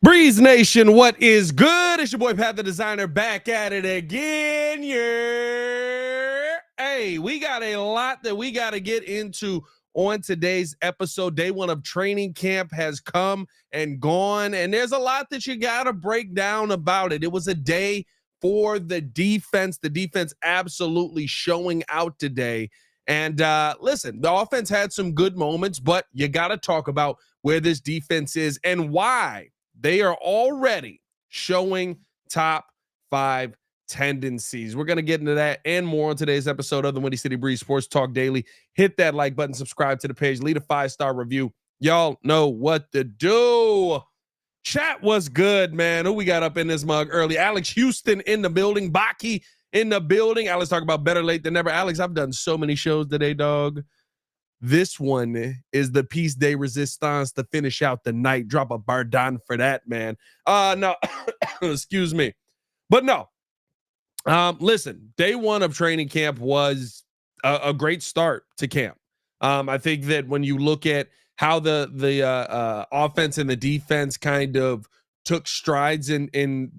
Breeze Nation, what is good? It's your boy Pat the Designer back at it again. Yeah. Hey, we got a lot that we got to get into on today's episode. Day one of training camp has come and gone, and there's a lot that you got to break down about it. It was a day for the defense. The defense absolutely showing out today. And listen, the offense had some good moments, but you got to talk about where this defense is and why they are already showing top 5 tendencies. We're going to get into that and more on today's episode of the Windy City Breeze Sports Talk Daily. Hit that like button, subscribe to the page, leave a 5-star review. Y'all know what to do. Chat was good, man. Who we got up in this mug early? Alex Houston in the building. Baki in the building. Alex talk about better late than never. Alex, I've done so many shows today, dog. This one is the Peace Day Resistance to finish out the night. Drop a Bardon for that, man. No, excuse me. But no, listen, day one of training camp was a great start to camp. I think that when you look at how the offense and the defense kind of took strides in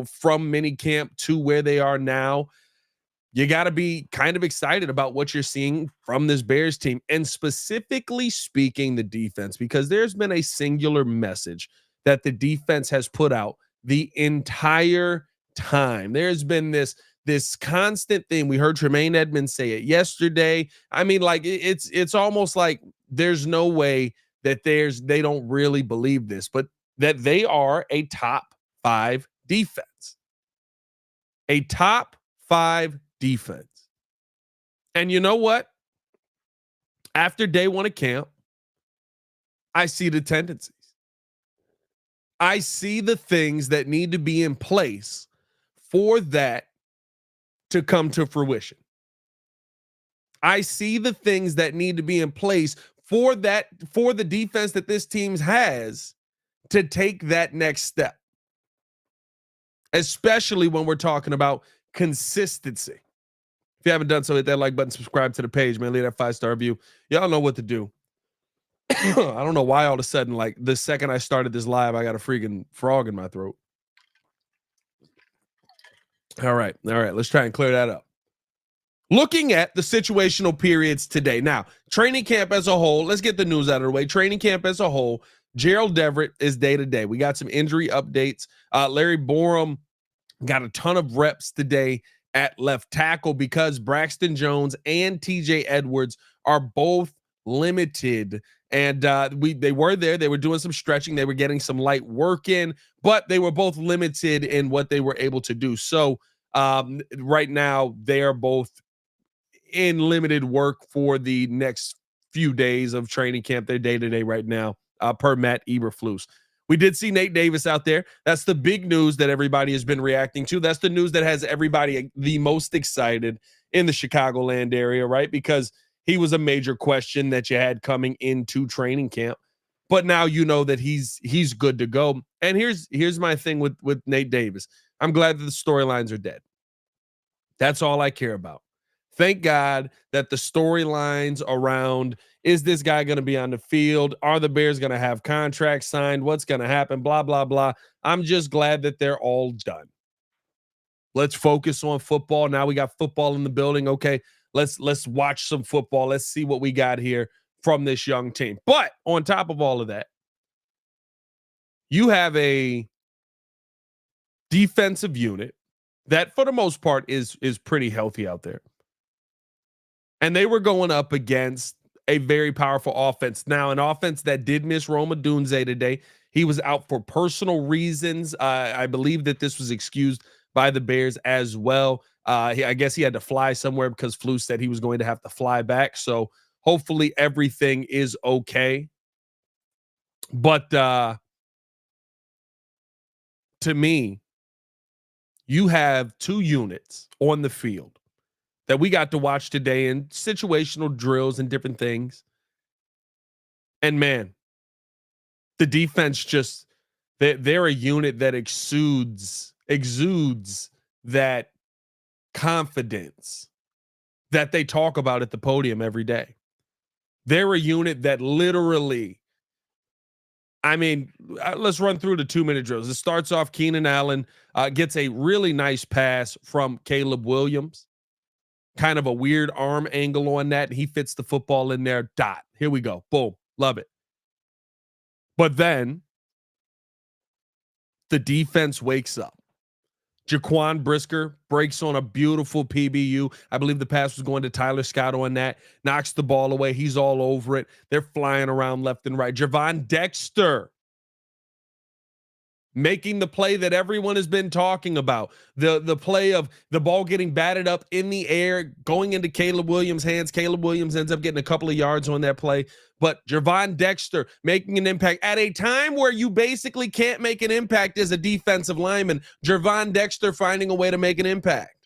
from mini camp to where they are now, you got to be kind of excited about what you're seeing from this Bears team, and specifically speaking, the defense, because there's been a singular message that the defense has put out the entire time. There's been this constant thing. We heard Tremaine Edmonds say it yesterday. I mean, like it's almost like there's no way that they don't really believe this, but that they are a top 5 defense, a top 5 defense. And you know what? After day one of camp, I see the tendencies. I see the things that need to be in place for that to come to fruition. I see the things that need to be in place for the defense that this team has to take that next step. Especially when we're talking about consistency. If you haven't done so, hit that like button, subscribe to the page, man. Leave that 5-star review. Y'all know what to do. I don't know why all of a sudden, like the second I started this live, I got a freaking frog in my throat. All right. Let's try and clear that up. Looking at the situational periods today. Now, training camp as a whole, let's get the news out of the way. Training camp as a whole, Gerald Everett is day to day. We got some injury updates. Larry Borum got a ton of reps today at left tackle because Braxton Jones and TJ Edwards are both limited. And they were there. They were doing some stretching. They were getting some light work in, but they were both limited in what they were able to do. So right now, they are both in limited work for the next few days of training camp. They're day to day right now, per Matt Eberflus. We did see Nate Davis out there. That's the big news that everybody has been reacting to. That's the news that has everybody the most excited in the Chicagoland area, right? Because he was a major question that you had coming into training camp. But now you know that he's good to go. And here's my thing with Nate Davis. I'm glad that the storylines are dead. That's all I care about. Thank God that the storylines around, is this guy going to be on the field? Are the Bears going to have contracts signed? What's going to happen? Blah, blah, blah. I'm just glad that they're all done. Let's focus on football. Now we got football in the building. Okay, let's watch some football. Let's see what we got here from this young team. But on top of all of that, you have a defensive unit that for the most part is pretty healthy out there. And they were going up against a very powerful offense. Now, an offense that did miss Odunze today. He was out for personal reasons. I believe that this was excused by the Bears as well. I guess he had to fly somewhere because Flus said he was going to have to fly back. So hopefully everything is okay. But to me, you have 2 units on the field that we got to watch today in situational drills and different things. And man, the defense just, they're a unit that exudes that confidence that they talk about at the podium every day. They're a unit that literally, I mean, let's run through the 2-minute drills. It starts off Keenan Allen gets a really nice pass from Caleb Williams. Kind of a weird arm angle on that. He fits the football in there. Dot. Here we go. Boom. Love it. But then the defense wakes up. Jaquan Brisker breaks on a beautiful PBU. I believe the pass was going to Tyler Scott on that. Knocks the ball away. He's all over it. They're flying around left and right. Javon Dexter making the play that everyone has been talking about. The play of the ball getting batted up in the air, going into Caleb Williams' hands. Caleb Williams ends up getting a couple of yards on that play. But Javon Dexter making an impact at a time where you basically can't make an impact as a defensive lineman. Javon Dexter finding a way to make an impact.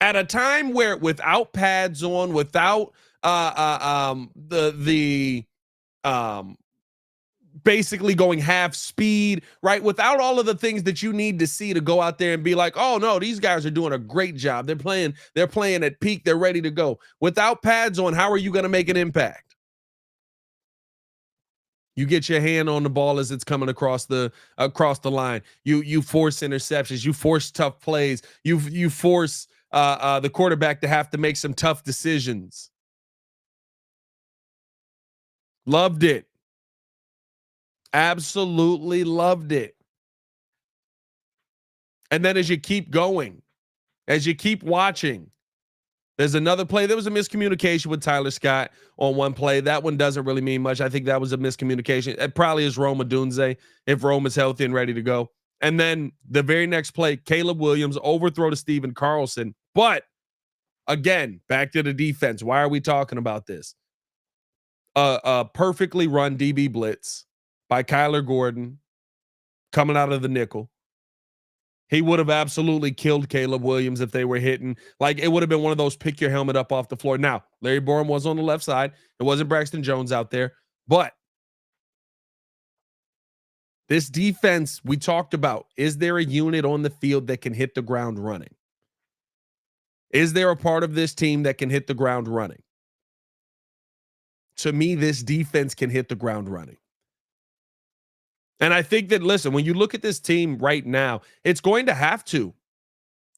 At a time where without pads on, without basically going half speed, right? Without all of the things that you need to see to go out there and be like, oh no, these guys are doing a great job. They're playing at peak. They're ready to go. Without pads on, how are you going to make an impact? You get your hand on the ball as it's coming across the line. You force interceptions. You force tough plays. You force the quarterback to have to make some tough decisions. Loved it. Absolutely loved it. And then as you keep going, as you keep watching, there's another play. There was a miscommunication with Tyler Scott on one play. That one doesn't really mean much. I think that was a miscommunication. It probably is Rome Odunze if Rome is healthy and ready to go. And then the very next play, Caleb Williams overthrow to Steven Carlson. But again, back to the defense. Why are we talking about this? A perfectly run DB blitz by Kyler Gordon coming out of the nickel. He would have absolutely killed Caleb Williams if they were hitting. Like, it would have been one of those pick your helmet up off the floor. Now, Larry Borum was on the left side. It wasn't Braxton Jones out there. But this defense we talked about, is there a unit on the field that can hit the ground running? Is there a part of this team that can hit the ground running? To me, this defense can hit the ground running. And I think that, listen, when you look at this team right now, it's going to have to.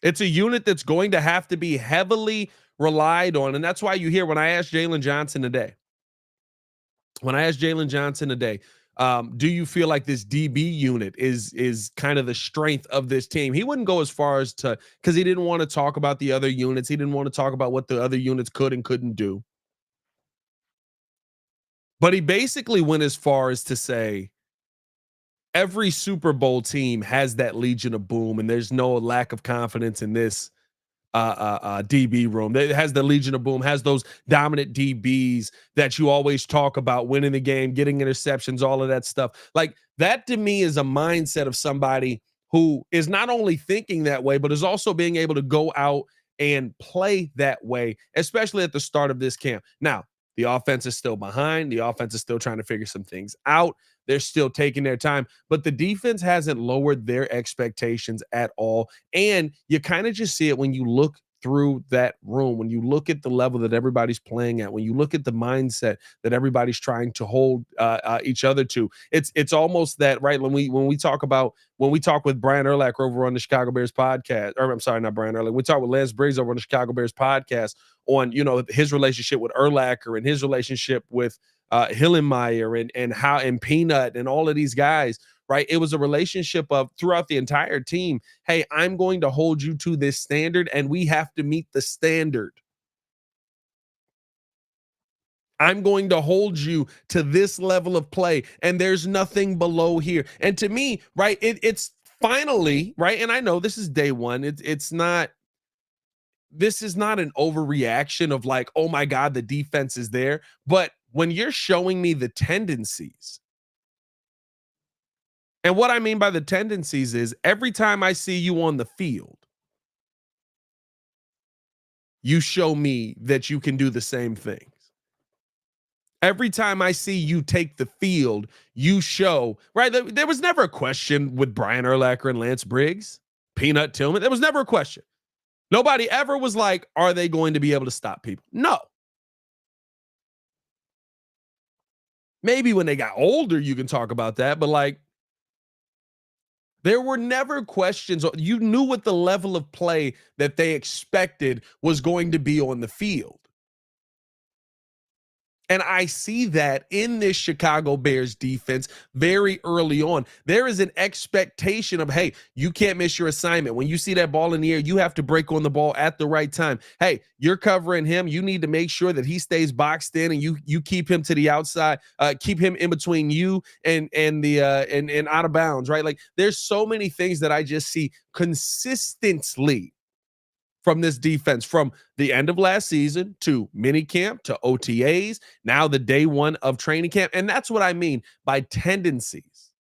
It's a unit that's going to have to be heavily relied on. And that's why you hear when I asked Jalen Johnson today, do you feel like this DB unit is kind of the strength of this team? He wouldn't go as far as to, because he didn't want to talk about the other units. He didn't want to talk about what the other units could and couldn't do. But he basically went as far as to say, every Super Bowl team has that Legion of Boom, and there's no lack of confidence in this DB room. It has the Legion of Boom, has those dominant DBs that you always talk about, winning the game, getting interceptions, all of that stuff. Like, that to me is a mindset of somebody who is not only thinking that way, but is also being able to go out and play that way, especially at the start of this camp. Now, the offense is still behind. The offense is still trying to figure some things out. They're still taking their time, but the defense hasn't lowered their expectations at all. And you kind of just see it when you look through that room, when you look at the level that everybody's playing at, when you look at the mindset that everybody's trying to hold each other to. It's almost that, right? When we talk with Brian Urlacher over on the Chicago Bears podcast, or I'm sorry, not Brian Urlacher. We talk with Lance Briggs over on the Chicago Bears podcast on, his relationship with Urlacher and his relationship with Hillenmeyer and Peanut and all of these guys, right? It was a relationship of throughout the entire team. Hey, I'm going to hold you to this standard, and we have to meet the standard. I'm going to hold you to this level of play, and there's nothing below here. And to me, right, it's finally, right, and I know this is day one. This is not an overreaction of like, oh my God, the defense is there. But when you're showing me the tendencies, and what I mean by the tendencies is every time I see you on the field, you show me that you can do the same things. Every time I see you take the field, you show, right? There was never a question with Brian Urlacher and Lance Briggs, Peanut Tillman. There was never a question. Nobody ever was like, are they going to be able to stop people? No. Maybe when they got older, you can talk about that, but like there were never questions. You knew what the level of play that they expected was going to be on the field. And I see that in this Chicago Bears defense very early on. There is an expectation of, hey, you can't miss your assignment. When you see that ball in the air, you have to break on the ball at the right time. Hey, you're covering him. You need to make sure that he stays boxed in and you keep him to the outside, keep him in between you and the and out of bounds, right? Like there's so many things that I just see consistently from this defense from the end of last season to mini camp to OTAs, now the day one of training camp. And that's what I mean by tendencies.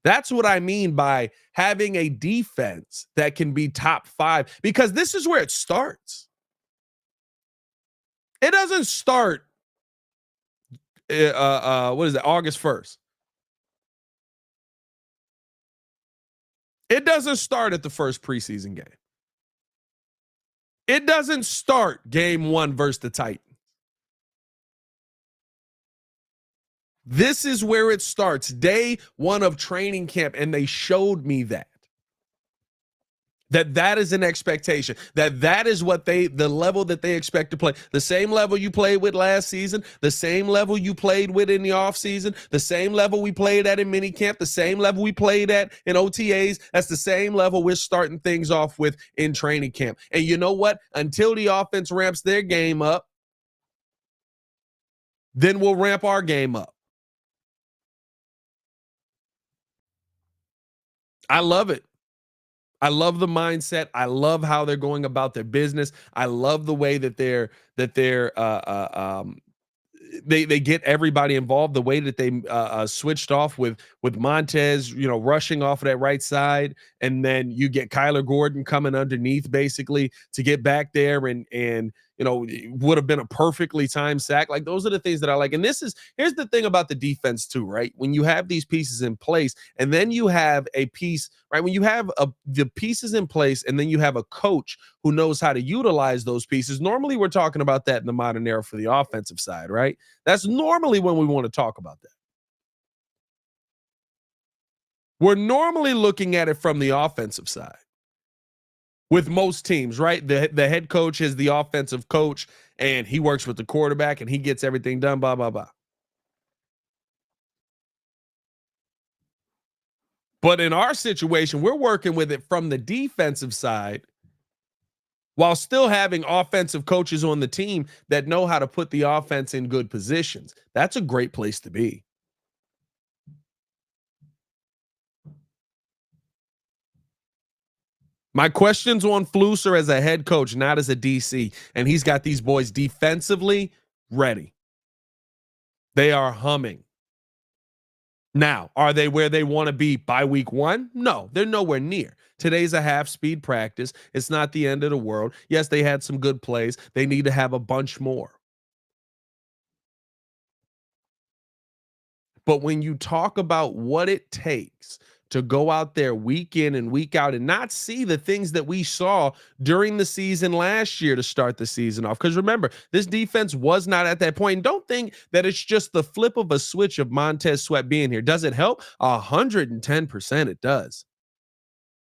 That's what I mean by having a defense that can be top 5, because this is where it starts. It doesn't start what is it, August 1st. It doesn't start at the first preseason game. It doesn't start game 1 versus the Titans. This is where it starts, day 1 of training camp, and they showed me that is an expectation, that is what the level that they expect to play. The same level you played with last season, the same level you played with in the offseason, the same level we played at in minicamp, the same level we played at in OTAs. That's the same level we're starting things off with in training camp. And you know what? Until the offense ramps their game up, then we'll ramp our game up. I love it. I love the mindset. I love how they're going about their business. I love the way that they get everybody involved. The way that they switched off with Montez, rushing off of that right side, and then you get Kyler Gordon coming underneath basically to get back there and it would have been a perfectly timed sack. Like those are the things that I like. And here's the thing about the defense too, right? When you have these pieces in place, and then you have a piece, right? When you have the pieces in place, and then you have a coach who knows how to utilize those pieces. Normally, we're talking about that in the modern era for the offensive side, right? That's normally when we want to talk about that. We're normally looking at it from the offensive side. With most teams, right? The head coach is the offensive coach, and he works with the quarterback, and he gets everything done, blah, blah, blah. But in our situation, we're working with it from the defensive side while still having offensive coaches on the team that know how to put the offense in good positions. That's a great place to be. My questions on Flusser as a head coach, not as a DC. And he's got these boys defensively ready. They are humming. Now, are they where they want to be by week 1? No, they're nowhere near. Today's a half-speed practice. It's not the end of the world. Yes, they had some good plays. They need to have a bunch more. But when you talk about what it takes to go out there week in and week out and not see the things that we saw during the season last year to start the season off. Because remember, this defense was not at that point. And don't think that it's just the flip of a switch of Montez Sweat being here. Does it help? 110% it does.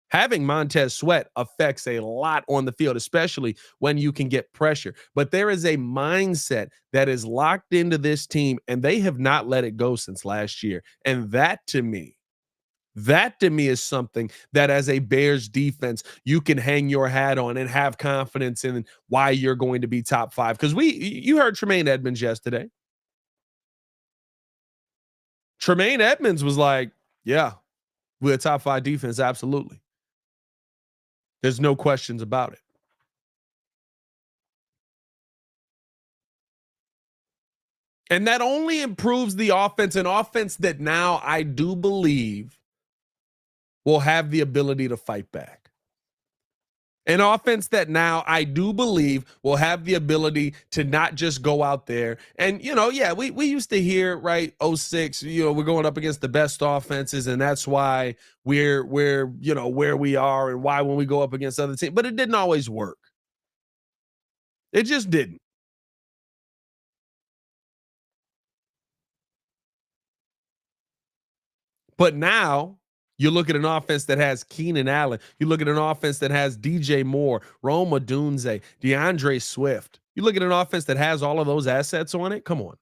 Having Montez Sweat affects a lot on the field, especially when you can get pressure. But there is a mindset that is locked into this team, and they have not let it go since last year. And that to me is something that as a Bears defense, you can hang your hat on and have confidence in why you're going to be top 5. Because you heard Tremaine Edmonds yesterday. Tremaine Edmonds was like, yeah, we're a top 5 defense. Absolutely. There's no questions about it. And that only improves the offense, an offense that now I do believe will have the ability to fight back. An offense that now I do believe will have the ability to not just go out there and, we used to hear, right, 06, we're going up against the best offenses, and that's why we're where we are, and why when we go up against other teams. But it didn't always work. It just didn't. But now you look at an offense that has Keenan Allen. You look at an offense that has DJ Moore, Rome Odunze, DeAndre Swift. You look at an offense that has all of those assets on it. Come on.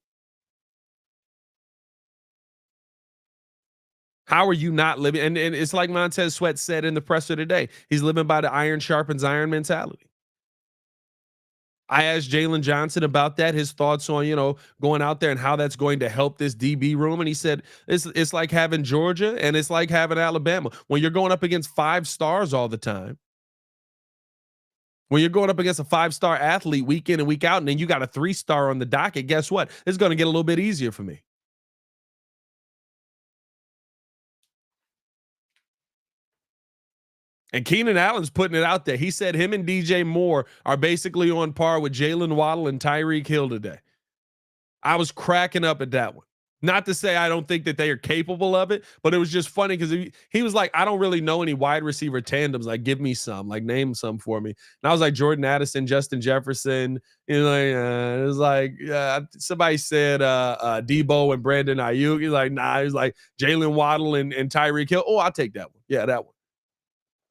How are you not living? And it's like Montez Sweat said in the presser today. He's living by the iron sharpens iron mentality. I asked Jalen Johnson about that, his thoughts on, going out there and how that's going to help this DB room. And he said, it's like having Georgia and it's like having Alabama. When you're going up against 5 stars all the time, when you're going up against a 5-star athlete week in and week out, and then you got a 3-star on the docket, guess what? It's going to get a little bit easier for me. And Keenan Allen's putting it out there. He said him and DJ Moore are basically on par with Jalen Waddle and Tyreek Hill today. I was cracking up at that one. Not to say I don't think that they are capable of it, but it was just funny because he was like, I don't really know any wide receiver tandems. Like, give me some, like name some for me. And I was like, Jordan Addison, Justin Jefferson. It was like somebody said Debo and Brandon Ayuk. He's like, nah. He's like Jalen Waddle and Tyreek Hill. Oh, I'll take that one. Yeah, that one.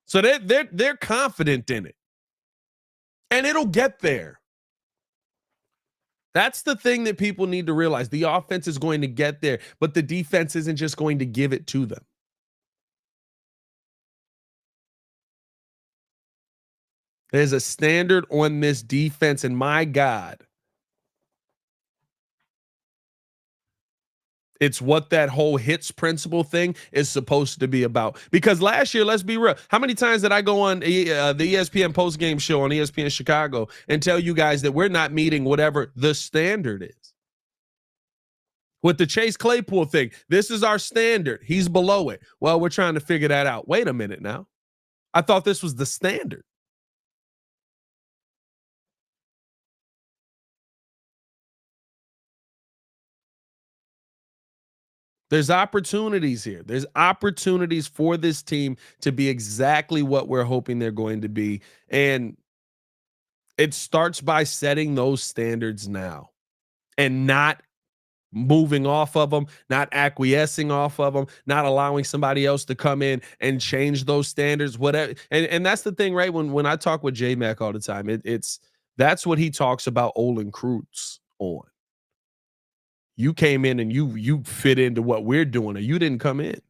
So they're confident in it, and it'll get there. That's the thing that people need to realize. The offense is going to get there, but the defense isn't just going to give it to them. There's a standard on this defense, and my God, it's what that whole hits principle thing is supposed to be about. Because last year, let's be real, how many times did I go on the ESPN postgame show on ESPN Chicago and tell you guys that we're not meeting whatever the standard is? With the Chase Claypool thing, this is our standard. He's below it. Well, we're trying to figure that out. Wait a minute now. I thought this was the standard. There's opportunities here. There's opportunities for this team to be exactly what we're hoping they're going to be. And it starts by setting those standards now and not moving off of them, not acquiescing off of them, not allowing somebody else to come in and change those standards, whatever. And that's the thing, right? When I talk with J Mac all the time, it's that's what he talks about Olin Kreutz on. You came in and you fit into what we're doing, or you didn't come in.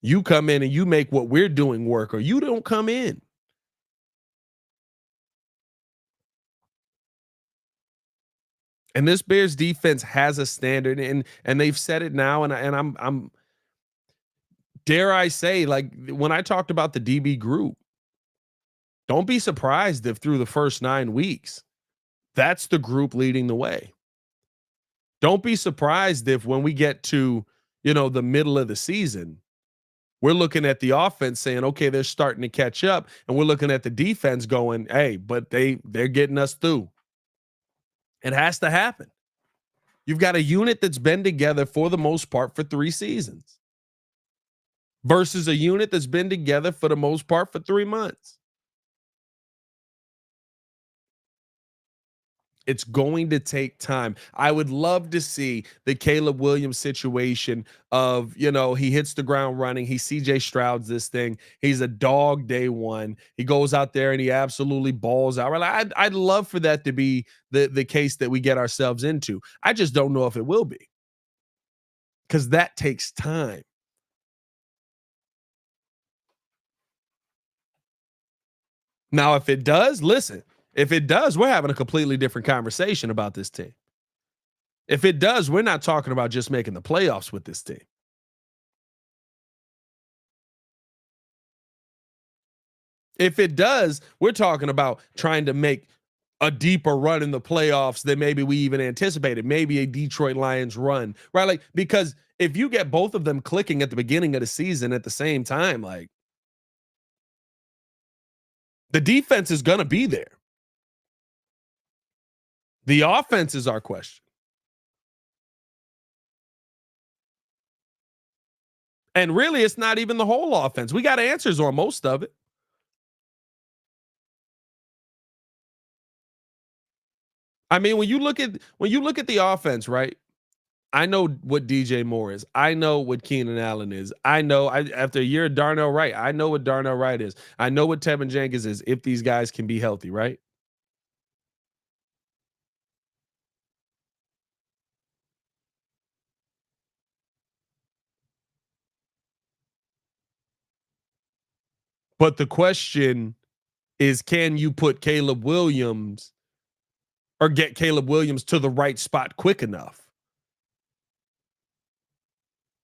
You come in and you make what we're doing work, or you don't come in. And this Bears defense has a standard, and they've said it now, and I'm dare I say, like when I talked about the DB group, don't be surprised if through the first 9 weeks, that's the group leading the way. Don't be surprised if when we get to, the middle of the season, we're looking at the offense saying, okay, they're starting to catch up, and we're looking at the defense going, hey, but they're getting us through. It has to happen. You've got a unit that's been together for the most part for 3 seasons versus a unit that's been together for the most part for 3 months. It's going to take time. I would love to see the Caleb Williams situation of, he hits the ground running. He CJ Stroud's this thing. He's a dog day one. He goes out there and he absolutely balls out. I'd love for that to be the case that we get ourselves into. I just don't know if it will be, because that takes time. Now, if it does, listen, if it does, we're having a completely different conversation about this team. If it does, we're not talking about just making the playoffs with this team. If it does, we're talking about trying to make a deeper run in the playoffs than maybe we even anticipated. Maybe a Detroit Lions run, right? Like, because if you get both of them clicking at the beginning of the season at the same time, like, the defense is going to be there. The offense is our question. And really, it's not even the whole offense. We got answers on most of it. I mean, when you look at the offense, right? I know what DJ Moore is. I know what Keenan Allen is. I know after a year of Darnell Wright, I know what Darnell Wright is. I know what Tevin Jenkins is if these guys can be healthy, right? But the question is, can you put Caleb Williams or get Caleb Williams to the right spot quick enough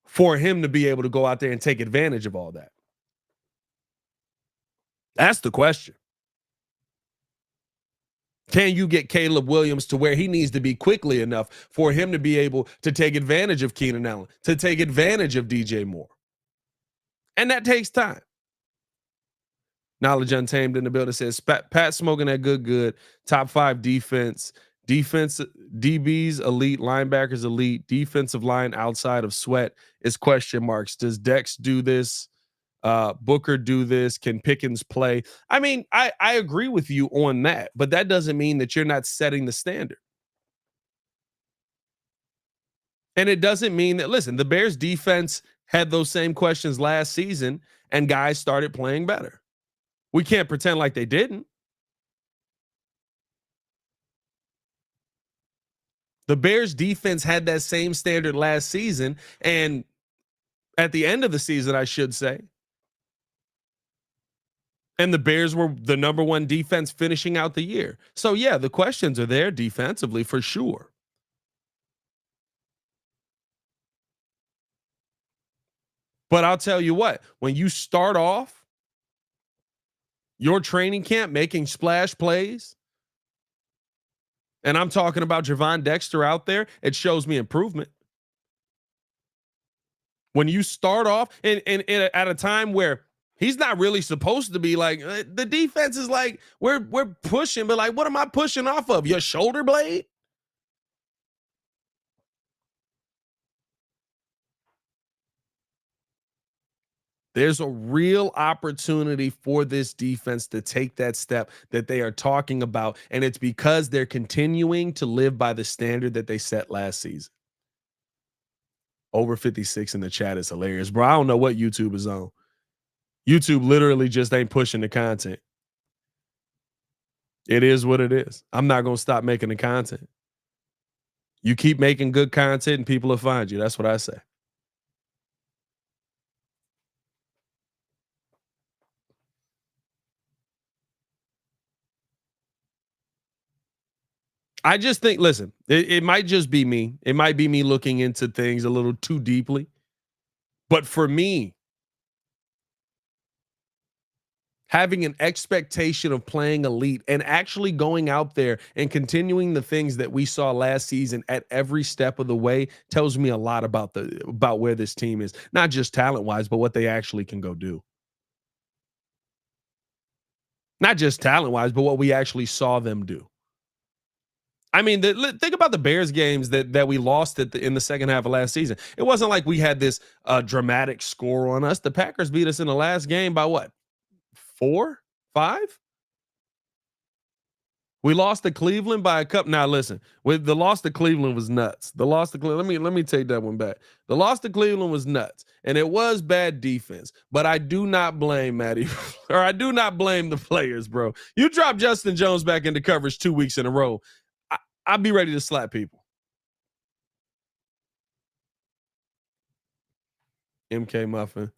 for him to be able to go out there and take advantage of all that? That's the question. Can you get Caleb Williams to where he needs to be quickly enough for him to be able to take advantage of Keenan Allen, to take advantage of DJ Moore? And that takes time. Knowledge Untamed in the building says Pat smoking that good. Top 5 defense. Defense DBs elite, linebackers elite, defensive line outside of Sweat is question marks. Does Dex do this? Booker do this? Can Pickens play? I mean, I agree with you on that, but that doesn't mean that you're not setting the standard. And it doesn't mean that, listen, the Bears defense had those same questions last season and guys started playing better. We can't pretend like they didn't. The Bears defense had that same standard last season, and at the end of the season, I should say. And the Bears were the number 1 defense finishing out the year. So yeah, the questions are there defensively for sure. But I'll tell you what, when you start off your training camp making splash plays, and I'm talking about Javon Dexter out there, it shows me improvement. When you start off and at a time where he's not really supposed to be, like, the defense is like, we're pushing, but like, what am I pushing off of? Your shoulder blade? There's a real opportunity for this defense to take that step that they are talking about, and it's because they're continuing to live by the standard that they set last season. Over 56 in the chat is hilarious, bro. I don't know what YouTube is on. YouTube literally just ain't pushing the content. It is what it is. I'm not going to stop making the content. You keep making good content and people will find you. That's what I say. I just think, listen, it might just be me. It might be me looking into things a little too deeply. But for me, having an expectation of playing elite and actually going out there and continuing the things that we saw last season at every step of the way tells me a lot about where this team is, not just talent wise, but what they actually can go do. Not just talent wise, but what we actually saw them do. I mean, think about the Bears games that we lost in the second half of last season. It wasn't like we had this dramatic score on us. The Packers beat us in the last game by what? 4, 5? We lost to Cleveland by a cup. Now listen, with the loss to Cleveland was nuts. The loss to Cleveland, let me take that one back. The loss to Cleveland was nuts, and it was bad defense. But I do not blame Matty, or I do not blame the players, bro. You drop Justin Jones back into coverage 2 weeks in a row, I'd be ready to slap people. MK Muffin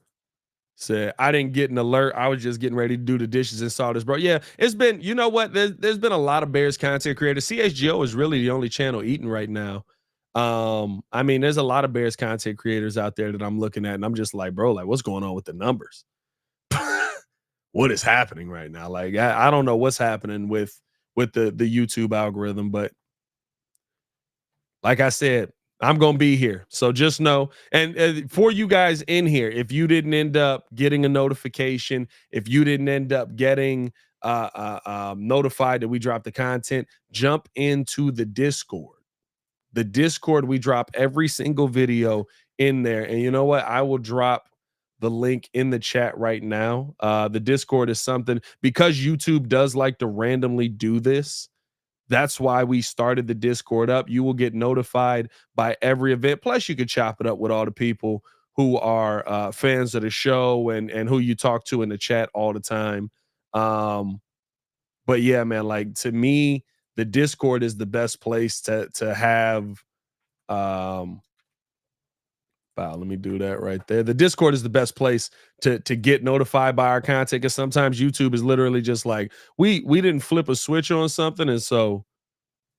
said, I didn't get an alert. I was just getting ready to do the dishes and saw this, bro. Yeah, it's been, you know what? There's been a lot of Bears content creators. CHGO is really the only channel eating right now. I mean, there's a lot of Bears content creators out there that I'm looking at, and I'm just like, bro, like, what's going on with the numbers? What is happening right now? Like, I don't know what's happening with the YouTube algorithm, but like I said, I'm going to be here. So just know, and for you guys in here, if you didn't end up getting a notification, if you didn't end up getting notified that we dropped the content, jump into the Discord. The Discord, we drop every single video in there. And you know what? I will drop the link in the chat right now. The Discord is something, because YouTube does like to randomly do this. That's why we started the Discord up. You will get notified by every event. Plus, you could chop it up with all the people who are fans of the show and who you talk to in the chat all the time. Um, but yeah, man, like to me, the Discord is the best place to have. Um, Wow, let me do that right there. The Discord is the best place to get notified by our content because sometimes YouTube is literally just like we didn't flip a switch on something, and so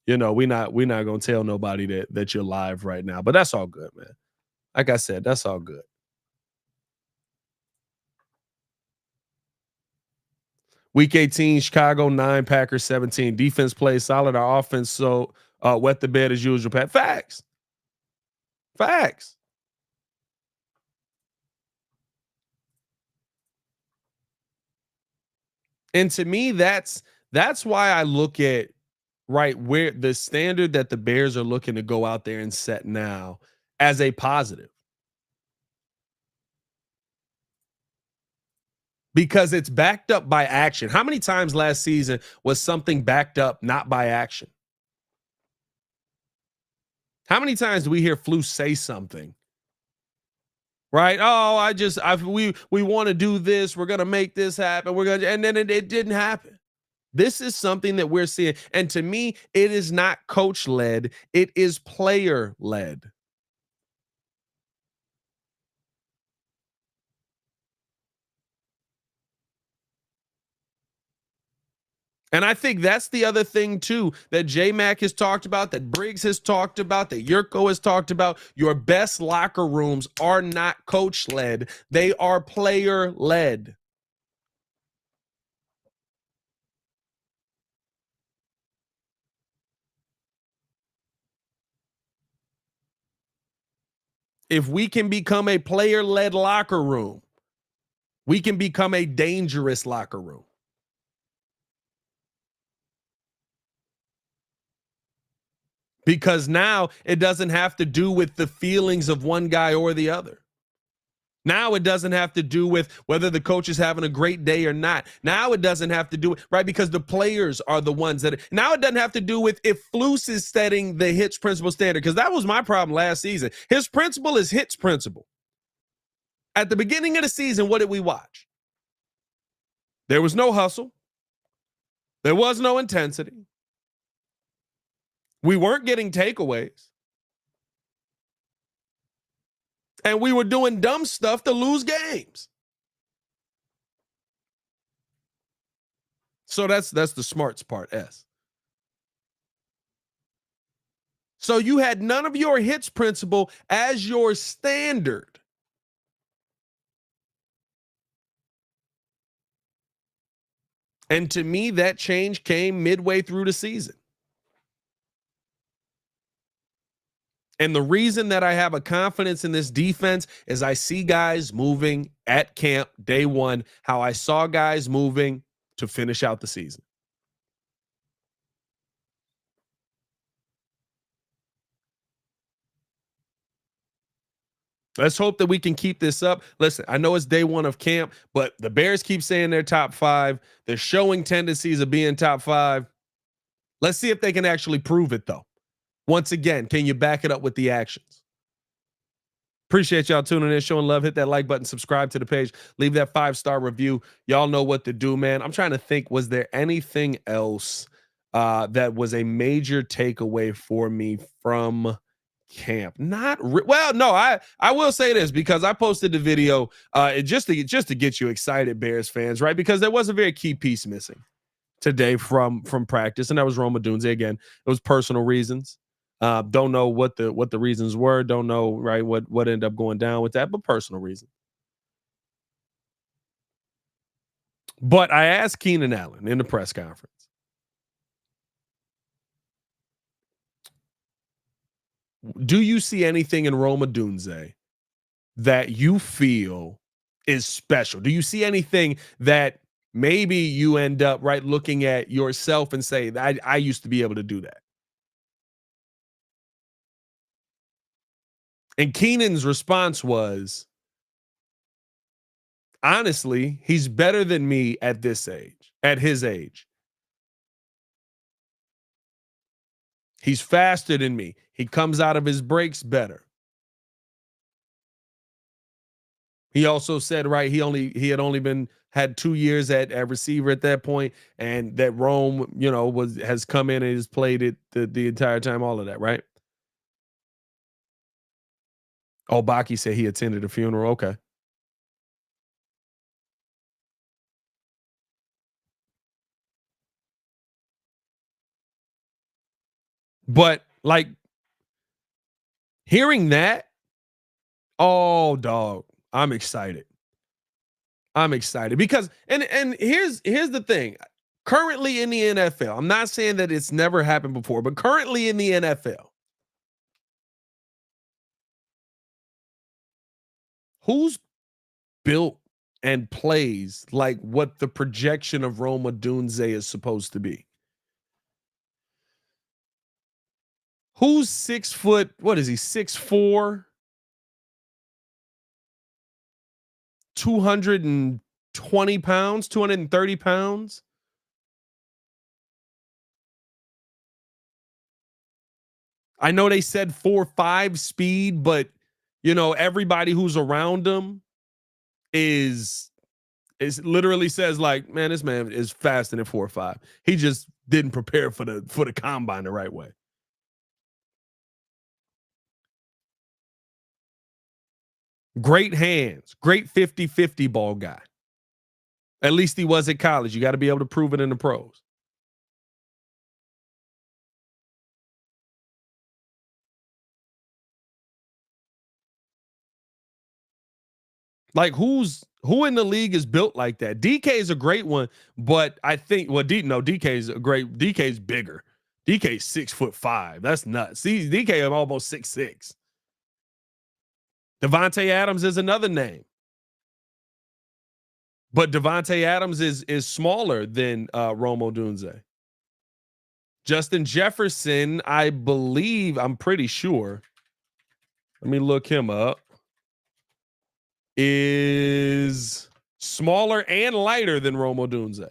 we're not gonna tell nobody that you're live right now. But that's all good, man. Like I said, that's all good. Week 18, Chicago 9, Packers 17. Defense plays solid. Our offense so wet the bed as usual. Pat, facts, facts. And to me, that's why I look at right where the standard that the Bears are looking to go out there and set now as a positive because it's backed up by action. How many times last season was something backed up not by action? How many times do we hear Flu say something? Right? Oh, we want to do this. We're gonna make this happen. We're gonna, and then it didn't happen. This is something that we're seeing, and to me, it is not coach led. It is player led. And I think that's the other thing too that J Mac has talked about, that Briggs has talked about, that Yurko has talked about. Your best locker rooms are not coach led; they are player led. If we can become a player led locker room, we can become a dangerous locker room. Because now it doesn't have to do with the feelings of one guy or the other. Now it doesn't have to do with whether the coach is having a great day or not. Now it doesn't have to do it, right? Because the players are the ones that now it doesn't have to do with if Flus is setting the hits principle standard. Because that was my problem last season. His principle is hits principle. At the beginning of the season, what did we watch? There was no hustle. There was no intensity. We weren't getting takeaways. And we were doing dumb stuff to lose games. So that's the smarts part, S. So you had none of your hits principle as your standard. And to me, that change came midway through the season. And the reason that I have a confidence in this defense is I see guys moving at camp day one, how I saw guys moving to finish out the season. Let's hope that we can keep this up. Listen, I know it's day one of camp, but the Bears keep saying they're top five. They're showing tendencies of being top five. Let's see if they can actually prove it, though. Once again, can you back it up with the actions? Appreciate y'all tuning in, showing love. Hit that like button, subscribe to the page, leave that 5-star review. Y'all know what to do, man. I'm trying to think, was there anything else that was a major takeaway for me from camp? Well, no, I will say this because I posted the video just to get you excited, Bears fans, right? Because there was a very key piece missing today from practice, and that was Rome Odunze. Again, it was personal reasons. Don't know what the reasons were. Don't know right what ended up going down with that, but personal reasons. But I asked Keenan Allen in the press conference, do you see anything in Rome Odunze that you feel is special? Do you see anything that maybe you end up right looking at yourself and say, I used to be able to do that? And Keenan's response was, honestly, he's better than me at this age, at his age. He's faster than me. He comes out of his breaks better. He also said, right, he had only had 2 years at receiver at that point, and that Rome, has come in and has played it the entire time, all of that, right? Oh, Baki said he attended a funeral. Okay. But like hearing that, oh dog, I'm excited. I'm excited because and here's the thing. Currently in the NFL, I'm not saying that it's never happened before, but currently in the NFL, who's built and plays like what the projection of Rome Odunze is supposed to be? Who's 6 foot? What is he? 6'4", 220 pounds, 230 pounds. I know they said 4.5 speed, but everybody who's around him is literally says like, man, this man is faster than 4.5. He just didn't prepare for the combine the right way. Great hands, great 50-50 ball guy. At least he was at college. You got to be able to prove it in the pros. Like who in the league is built like that? DK is a great one, but I think DK is a great. DK's bigger. DK's 6'5". That's nuts. See, DK is almost 6'6". Devontae Adams is another name, but Devontae Adams is smaller than Rome Odunze. Justin Jefferson, I believe, I'm pretty sure. Let me look him up. Is smaller and lighter than Rome Odunze.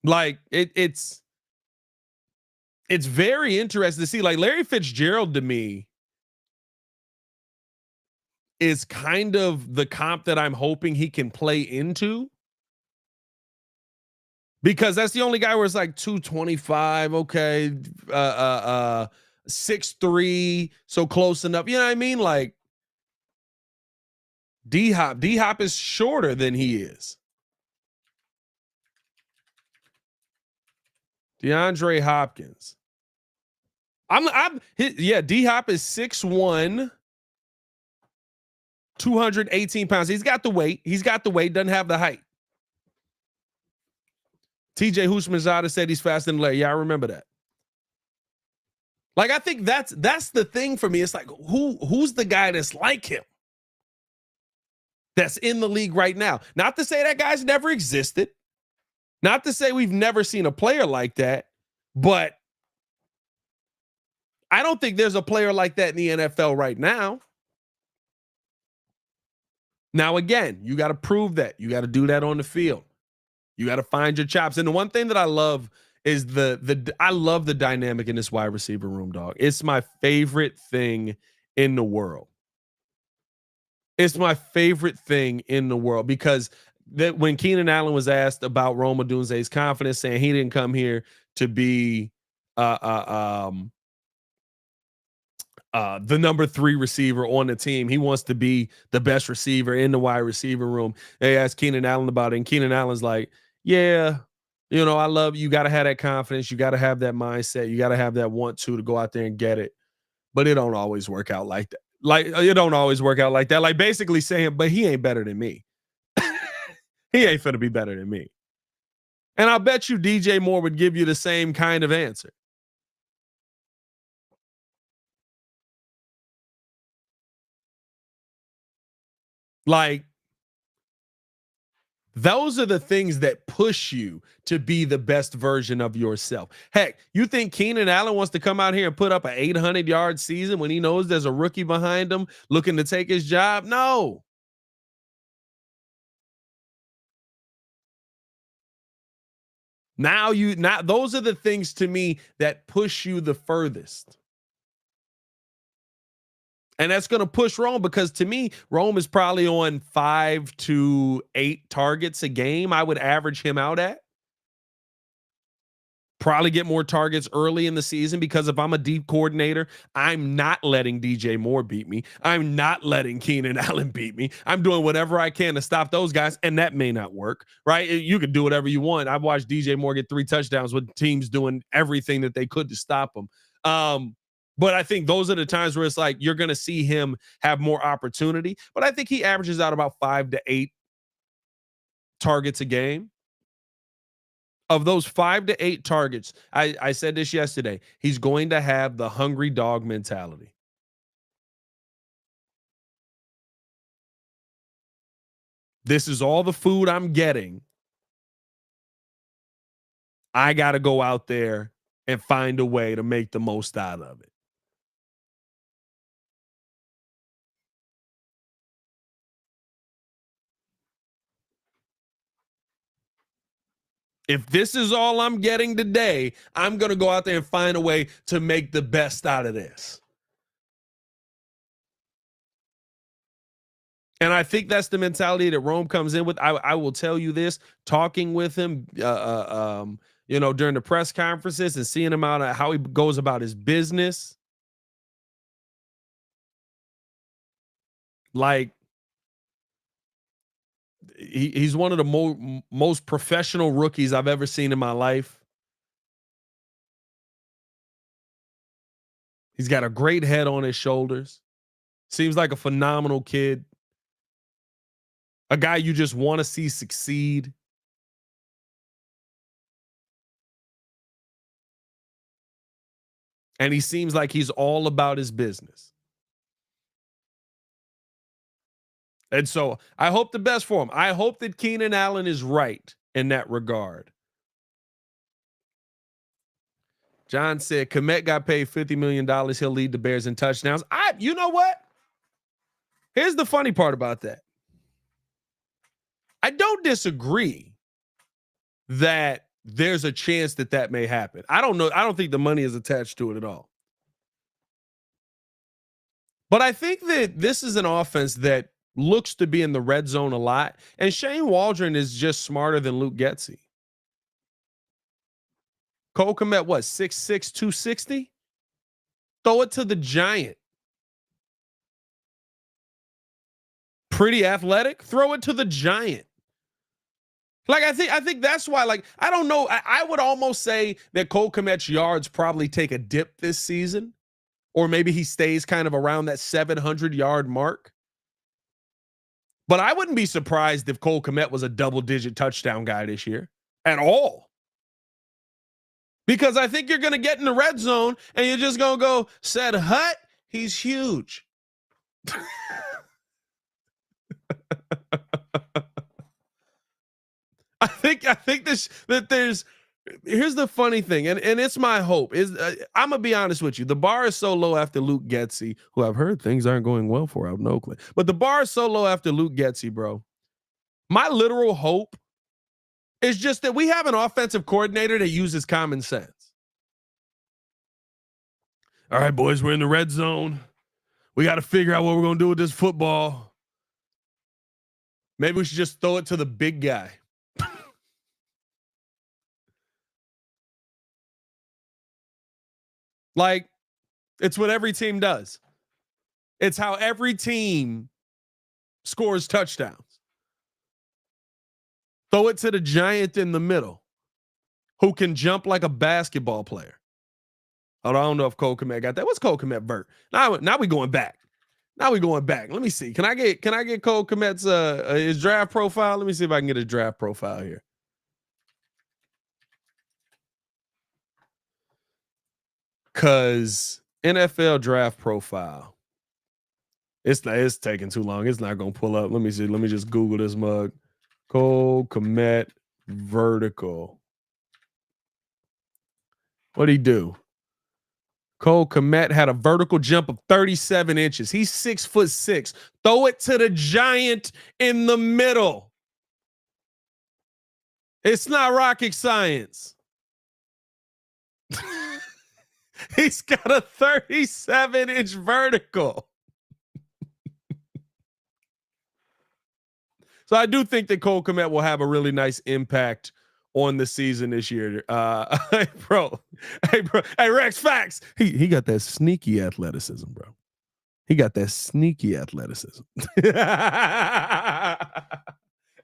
Like it's very interesting to see. Like Larry Fitzgerald to me is kind of the comp that I'm hoping he can play into. Because that's the only guy where it's like 225, okay, 6'3", so close enough. You know what I mean? Like D-Hop is shorter than he is. DeAndre Hopkins. D-Hop is 6'1", 218 pounds. He's got the weight. Doesn't have the height. TJ Houshmandzadeh said he's faster than Larry. Yeah, I remember that. Like, I think that's the thing for me. It's like, who's the guy that's like him? That's in the league right now. Not to say that guy's never existed. Not to say we've never seen a player like that, but I don't think there's a player like that in the NFL right now. Now, again, you got to prove that. You got to do that on the field. You got to find your chops. And the one thing that I love is I love the dynamic in this wide receiver room, dog. It's my favorite thing in the world. It's my favorite thing in the world because when Keenan Allen was asked about Rome Odunze's confidence, saying he didn't come here to be the number 3 receiver on the team. He wants to be the best receiver in the wide receiver room. They asked Keenan Allen about it, and Keenan Allen's like, yeah, I love you. You got to have that confidence. You got to have that mindset. You got to have that want to go out there and get it. But it don't always work out like that. Like basically saying, but he ain't better than me. He ain't finna be better than me. And I bet you DJ Moore would give you the same kind of answer. Like, those are the things that push you to be the best version of yourself. Heck, you think Keenan Allen wants to come out here and put up an 800-yard season when he knows there's a rookie behind him looking to take his job? No. Now those are the things to me that push you the furthest. And that's going to push Rome, because to me, Rome is probably on 5 to 8 targets a game. I would average him out at. Probably get more targets early in the season, because if I'm a deep coordinator, I'm not letting DJ Moore beat me. I'm not letting Keenan Allen beat me. I'm doing whatever I can to stop those guys, and that may not work, right? You can do whatever you want. I've watched DJ Moore get 3 touchdowns with teams doing everything that they could to stop him. But I think those are the times where it's like you're going to see him have more opportunity. But I think he averages out about 5 to 8 targets a game. Of those 5 to 8 targets, I said this yesterday, he's going to have the hungry dog mentality. This is all the food I'm getting. I got to go out there and find a way to make the most out of it. If this is all I'm getting today, I'm going to go out there and find a way to make the best out of this. And I think that's the mentality that Rome comes in with. I will tell you this, talking with him, during the press conferences and seeing him out, how he goes about his business. Like, he's one of the most professional rookies I've ever seen in my life. He's got a great head on his shoulders. Seems like a phenomenal kid. A guy you just want to see succeed. And he seems like he's all about his business. And so I hope the best for him. I hope that Keenan Allen is right in that regard. John said, Kmet got paid $50 million. He'll lead the Bears in touchdowns. You know what? Here's the funny part about that. I don't disagree that there's a chance that may happen. I don't know. I don't think the money is attached to it at all. But I think that this is an offense that looks to be in the red zone a lot. And Shane Waldron is just smarter than Luke Getsy. Cole Kmet, what, 6'6", 260? Throw it to the giant. Pretty athletic. Throw it to the giant. Like, I think that's why, like, I don't know. I would almost say that Cole Kmet's yards probably take a dip this season, or maybe he stays kind of around that 700-yard mark. But I wouldn't be surprised if Cole Kmet was a double-digit touchdown guy this year at all. Because I think you're going to get in the red zone and you're just going to go, said Hut, he's huge. I think here's the funny thing, and it's my hope is I'm gonna be honest with you. The bar is so low after Luke Getsy, who I've heard things aren't going well for out in Oakland, but the bar is so low after Luke Getsy, bro. My literal hope is just that we have an offensive coordinator that uses common sense. All right, boys, we're in the red zone. We got to figure out what we're gonna do with this football. Maybe we should just throw it to the big guy. Like, it's what every team does. It's how every team scores touchdowns. Throw it to the giant in the middle who can jump like a basketball player. I don't know if Cole Kmet got that. What's Cole Kmet vert? Now we going back. Let me see. Can I get Cole Kmet's his draft profile? Let me see if I can get a draft profile here. Cause NFL draft profile, it's taking too long. It's not gonna pull up. Let me see. Let me just Google this mug. Cole Kmet vertical. What'd he do? Cole Kmet had a vertical jump of 37 inches. He's 6'6". Throw it to the giant in the middle. It's not rocket science. He's got a 37-inch vertical. So I do think that Cole Kmet will have a really nice impact on the season this year. Hey, bro. Hey, Rex, facts. He got that sneaky athleticism, bro. He got that sneaky athleticism.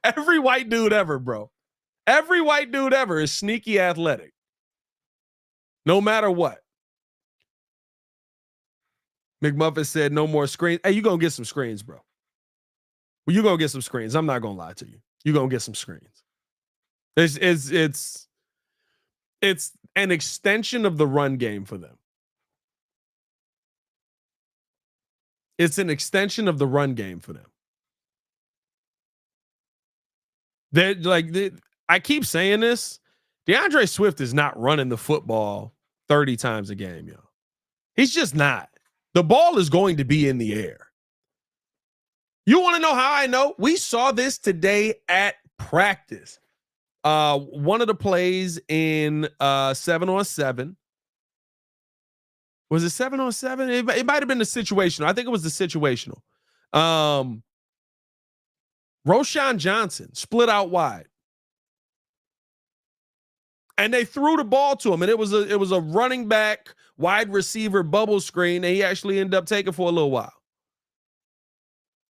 Every white dude ever, bro. Every white dude ever is sneaky athletic. No matter what. McMuffin said no more screens. Hey, you gonna get some screens, bro. Well, you gonna get some screens. I'm not gonna lie to you. You gonna get some screens. It's an extension of the run game for them. It's an extension of the run game for them. They're like, I keep saying this. DeAndre Swift is not running the football 30 times a game, yo. He's just not. The ball is going to be in the air. You want to know how I know? We saw this today at practice. One of the plays in 7-on-7. Was it 7-on-7? It might have been the situational. I think it was the situational. Roschon Johnson split out wide. And they threw the ball to him, and it was a running back, wide receiver bubble screen, and he actually ended up taking for a little while.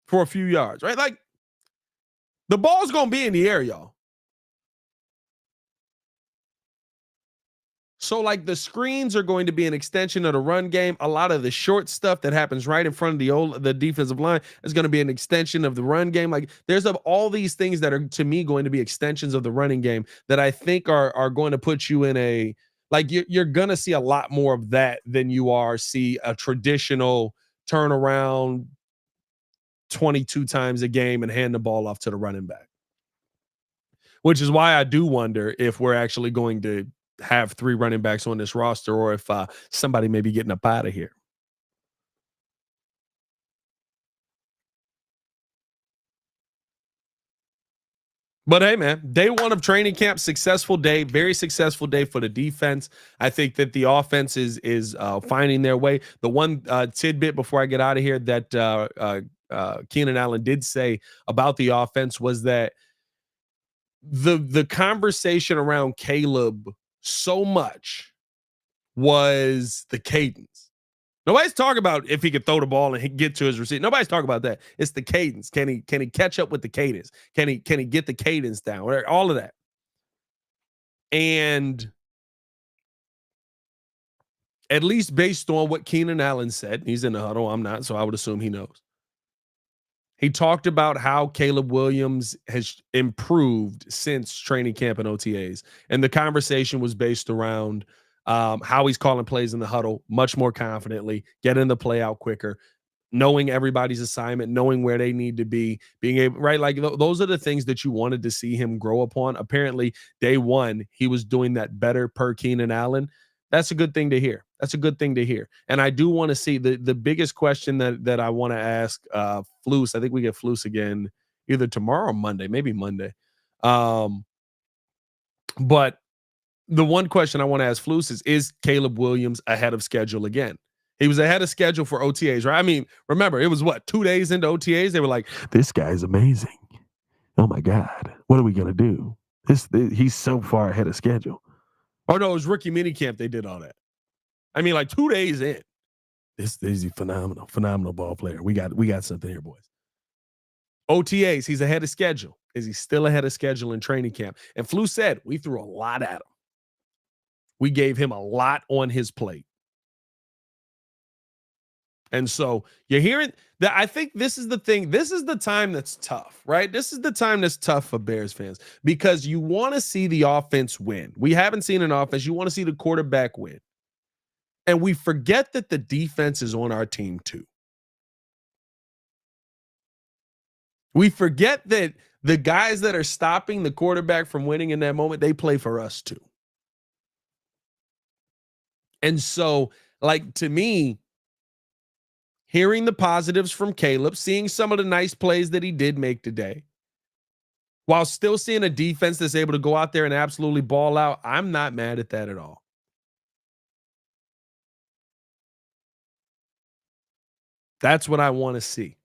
For a few yards, right? Like, the ball's going to be in the air, y'all. So, like, the screens are going to be an extension of the run game. A lot of the short stuff that happens right in front of the defensive line is going to be an extension of the run game. Like, there's all these things that are, to me, going to be extensions of the running game that I think are going to put you in a, like, you're going to see a lot more of that than you see a traditional turnaround 22 times a game and hand the ball off to the running back. Which is why I do wonder if we're actually going to have 3 running backs on this roster, or if somebody may be getting up out of here. But hey, man, day 1 of training camp, successful day, very successful day for the defense. I think that the offense is finding their way. The one tidbit before I get out of here that Keenan Allen did say about the offense was that the conversation around Caleb so much was the cadence. Nobody's talking about if he could throw the ball and get to his receiver. Nobody's talking about that. It's the cadence. Can he catch up with the cadence? Can he get the cadence down? All of that. And at least based on what Keenan Allen said, he's in the huddle. I'm not, so I would assume he knows. He talked about how Caleb Williams has improved since training camp and OTAs. And the conversation was based around how he's calling plays in the huddle much more confidently, getting the play out quicker, knowing everybody's assignment, knowing where they need to be, being able, right? Like those are the things that you wanted to see him grow upon. Apparently, day 1, he was doing that better per Keenan Allen. That's a good thing to hear. That's a good thing to hear. And I do want to see the biggest question that I want to ask Flus. I think we get Flus again either tomorrow or Monday, maybe Monday. But the one question I want to ask Flus is Caleb Williams ahead of schedule again? He was ahead of schedule for OTAs, right? I mean, remember, it was 2 days into OTAs. They were like, this guy's amazing. Oh my God. What are we going to do? He's so far ahead of schedule. Oh no, it was rookie minicamp. They did all that. I mean, like 2 days in. This is a phenomenal ball player. We got something here, boys. OTAs, he's ahead of schedule. Is he still ahead of schedule in training camp? And Flu said, we threw a lot at him. We gave him a lot on his plate. And so you're hearing that. I think this is the thing. This is the time that's tough, right? This is the time that's tough for Bears fans because you want to see the offense win. We haven't seen an offense. You want to see the quarterback win. And we forget that the defense is on our team too. We forget that the guys that are stopping the quarterback from winning in that moment, they play for us too. And so, like, to me, hearing the positives from Caleb, seeing some of the nice plays that he did make today, while still seeing a defense that's able to go out there and absolutely ball out. I'm not mad at that at all. That's what I want to see.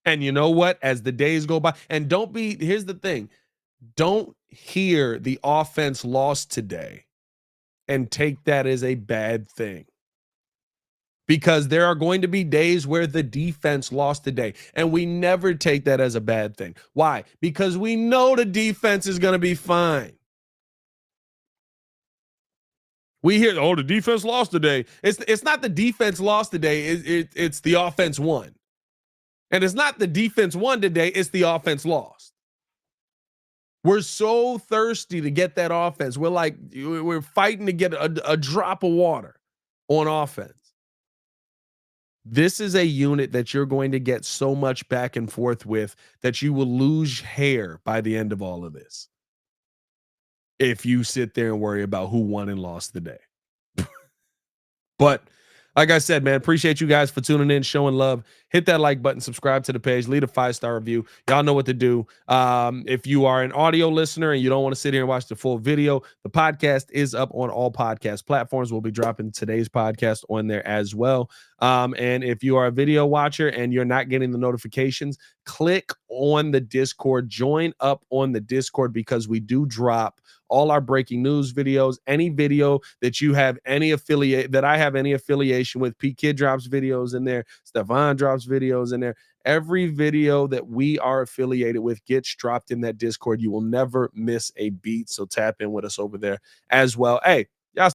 And you know what? As the days go by, and don't be, here's the thing, don't hear the offense lost today and take that as a bad thing. Because there are going to be days where the defense lost today, and we never take that as a bad thing. Why? Because we know the defense is going to be fine. We hear, oh, the defense lost today. It's not the defense lost today. It's the offense won. And it's not the defense won today. It's the offense lost. We're so thirsty to get that offense. We're fighting to get a drop of water on offense. This is a unit that you're going to get so much back and forth with that you will lose hair by the end of all of this. If you sit there and worry about who won and lost the day. But like I said, man, appreciate you guys for tuning in, showing love. Hit that like button, subscribe to the page, leave a 5-star review. Y'all know what to do. If you are an audio listener and you don't want to sit here and watch the full video, the podcast is up on all podcast platforms. We'll be dropping today's podcast on there as well. And if you are a video watcher and you're not getting the notifications, click on the Discord, join up on the Discord, because we do drop all our breaking news videos, any video that you have any affiliate, that I have any affiliation with. P Kid drops videos in there. Stefan drops videos in there. Every video that we are affiliated with gets dropped in that Discord. You will never miss a beat. So tap in with us over there as well. Hey,